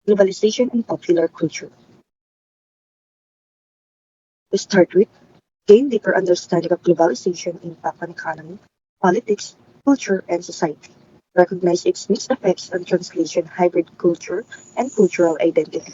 Globalization and popular culture. To start with, gain deeper understanding of globalization impact on economy, politics, culture, and society. Recognize its mixed effects on translation, hybrid culture, and cultural identity.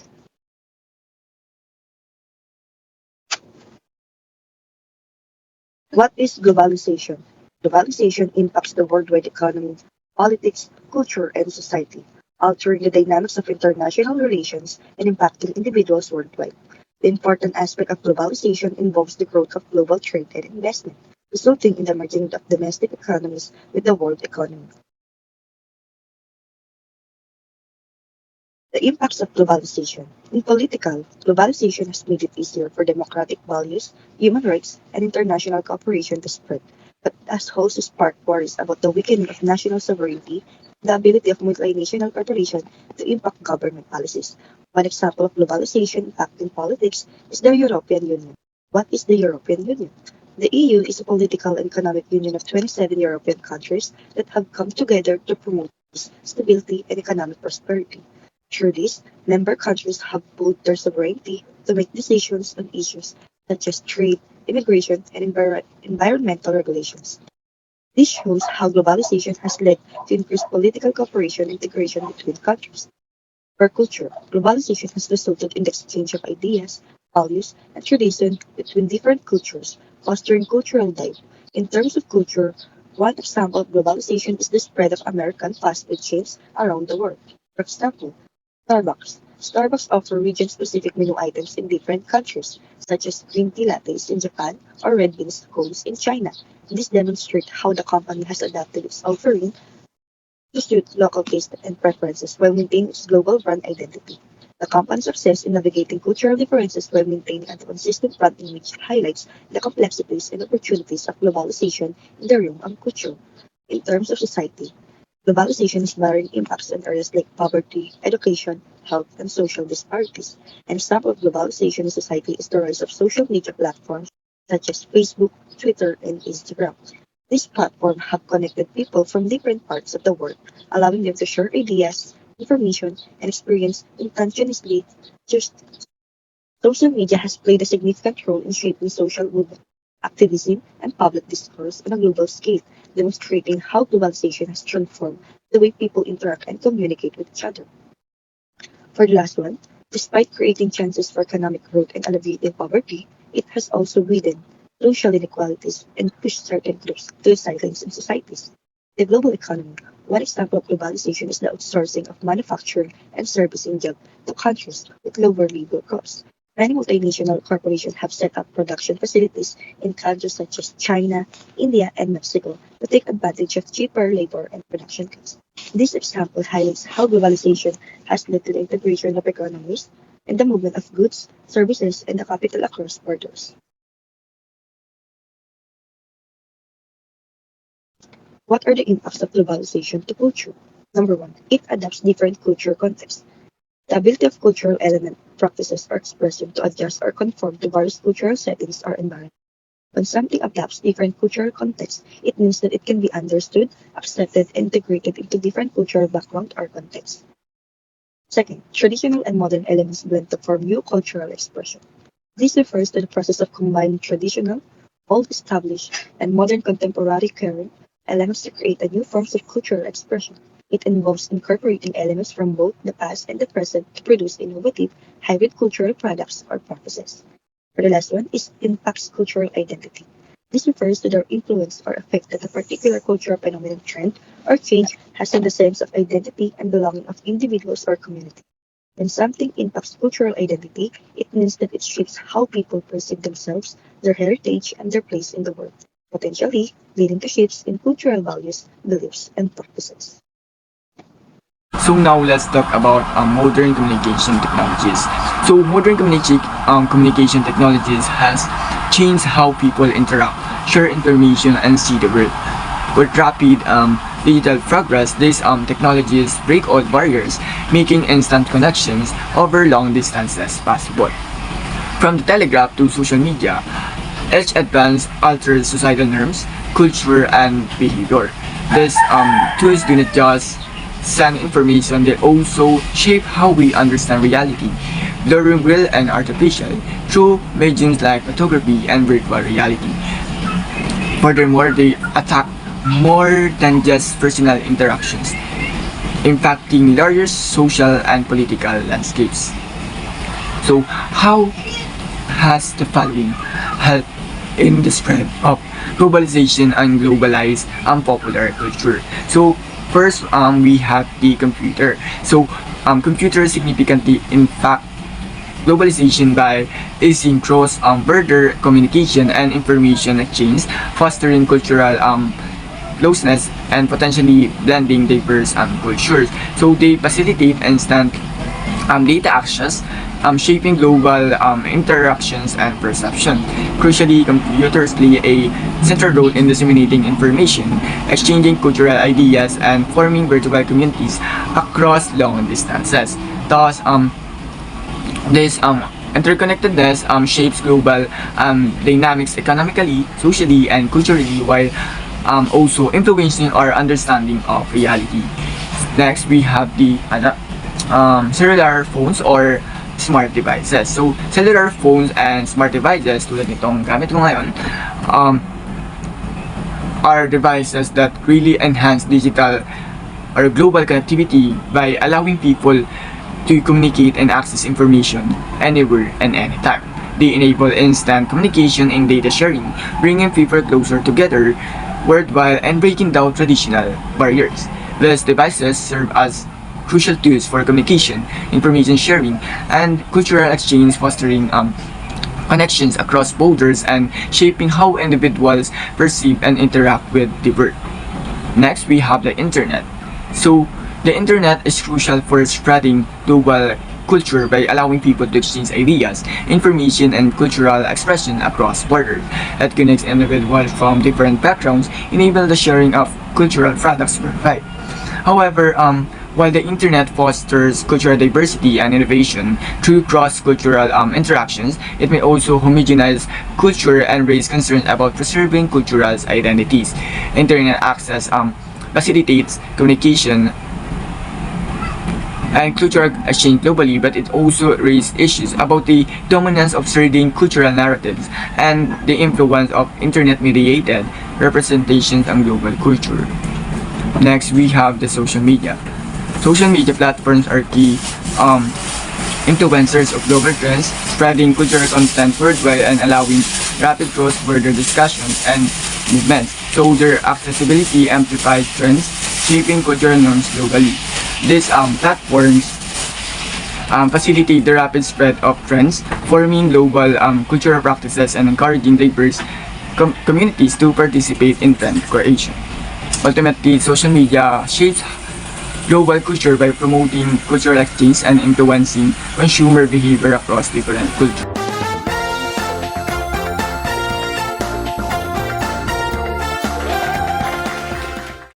What is globalization? Globalization impacts the worldwide economy, politics, culture, and society, altering the dynamics of international relations and impacting individuals worldwide. The important aspect of globalization involves the growth of global trade and investment, resulting in the merging of domestic economies with the world economy. The impacts of globalization. In political, globalization has made it easier for democratic values, human rights, and international cooperation to spread, but has also sparked worries about the weakening of national sovereignty and the ability of multinational corporations to impact government policies. One example of globalization impacting politics is the European Union. What is the European Union? The EU is a political and economic union of 27 European countries that have come together to promote peace, stability, and economic prosperity. Through this, member countries have both their sovereignty to make decisions on issues such as trade, immigration, and environmental regulations. This shows how globalization has led to increased political cooperation and integration between countries. For culture, globalization has resulted in the exchange of ideas, values, and traditions between different cultures, fostering cultural dialogue. In terms of culture, one example of globalization is the spread of American fast food chains around the world. For example, Starbucks. Starbucks offer region-specific menu items in different countries, such as green tea lattes in Japan or red bean scones in China. This demonstrates how the company has adapted its offering to suit local tastes and preferences while maintaining its global brand identity. The company's success in navigating cultural differences while maintaining a consistent brand image highlights the complexities and opportunities of globalization in the realm of culture. In terms of society, globalization is varying impacts on areas like poverty, education, health, and social disparities. An example of globalization in society is the rise of social media platforms such as Facebook, Twitter, and Instagram. These platforms have connected people from different parts of the world, allowing them to share ideas, information, and experience instantaneously. Just social media has played a significant role in shaping social movement, activism, and public discourse on a global scale, demonstrating how globalization has transformed the way people interact and communicate with each other. For the last one, despite creating chances for economic growth and alleviating poverty, it has also widened social inequalities and pushed certain groups to silence in societies. The global economy. One example of globalization is the outsourcing of manufacturing and servicing jobs to countries with lower labor costs. Many multinational corporations have set up production facilities in countries such as China, India, and Mexico to take advantage of cheaper labor and production costs. This example highlights how globalization has led to the integration of economies and the movement of goods, services, and the capital across borders. What are the impacts of globalization to culture? Number one, it adapts different culture contexts. The ability of cultural element, practices, or expression to adjust or conform to various cultural settings or environments. When something adapts different cultural contexts, it means that it can be understood, accepted, and integrated into different cultural background or contexts. Second, traditional and modern elements blend to form new cultural expression. This refers to the process of combining traditional, old established, and modern contemporary current elements to create a new forms of cultural expression. It involves incorporating elements from both the past and the present to produce innovative, hybrid cultural products or practices. For the last one is impacts cultural identity. This refers to the influence or effect that a particular cultural phenomenon, trend, or change has on the sense of identity and belonging of individuals or community. When something impacts cultural identity, it means that it shapes how people perceive themselves, their heritage, and their place in the world, potentially leading to shifts in cultural values, beliefs, and practices. So now let's talk about modern communication technologies. So modern communication technologies has changed how people interact, share information, and see the world. With rapid digital progress, these technologies break all barriers, making instant connections over long distances possible. From the telegraph to social media, each advance alters societal norms, culture, and behavior. These tools do not just send information, they also shape how we understand reality, blurring real and artificial through mediums like photography and virtual reality. Furthermore, they attack more than just personal interactions, impacting larger social and political landscapes. So, how has the following helped in the spread of globalization and globalized popular culture? So, first, we have the computer. So, computers significantly impact globalization by asynchronous border communication and information exchange, fostering cultural closeness and potentially blending diverse cultures. So they facilitate instant data access, shaping global interactions and perception. Crucially, computers play a central role in disseminating information, exchanging cultural ideas, and forming virtual communities across long distances. Thus, this interconnectedness shapes global dynamics economically, socially, and culturally, while also influencing our understanding of reality. Next, we have the cellular phones or smart devices. So, cellular phones and smart devices tulad nitong gamit ko ngayon are devices that really enhance digital or global connectivity by allowing people to communicate and access information anywhere and anytime. They enable instant communication and data sharing, bringing people closer together worldwide and breaking down traditional barriers. These devices serve as crucial tools for communication, information sharing, and cultural exchange, fostering connections across borders and shaping how individuals perceive and interact with the world. Next, we have the internet. So, the internet is crucial for spreading global culture by allowing people to exchange ideas, information, and cultural expression across borders. It connects individuals from different backgrounds, enable the sharing of cultural products worldwide. However, while the internet fosters cultural diversity and innovation through cross-cultural interactions, it may also homogenize culture and raise concerns about preserving cultural identities. Internet access facilitates communication and cultural exchange globally, but it also raises issues about the dominance of certain cultural narratives and the influence of internet-mediated representations on global culture. Next, we have the social media. Social media platforms are key influencers of global trends, spreading cultural content worldwide and allowing rapid cross-border discussions and movements. So their accessibility amplifies trends, shaping cultural norms globally. These platforms facilitate the rapid spread of trends, forming global cultural practices and encouraging diverse communities to participate in trend creation. Ultimately, social media shapes global culture by promoting cultural exchange and influencing consumer behavior across different cultures.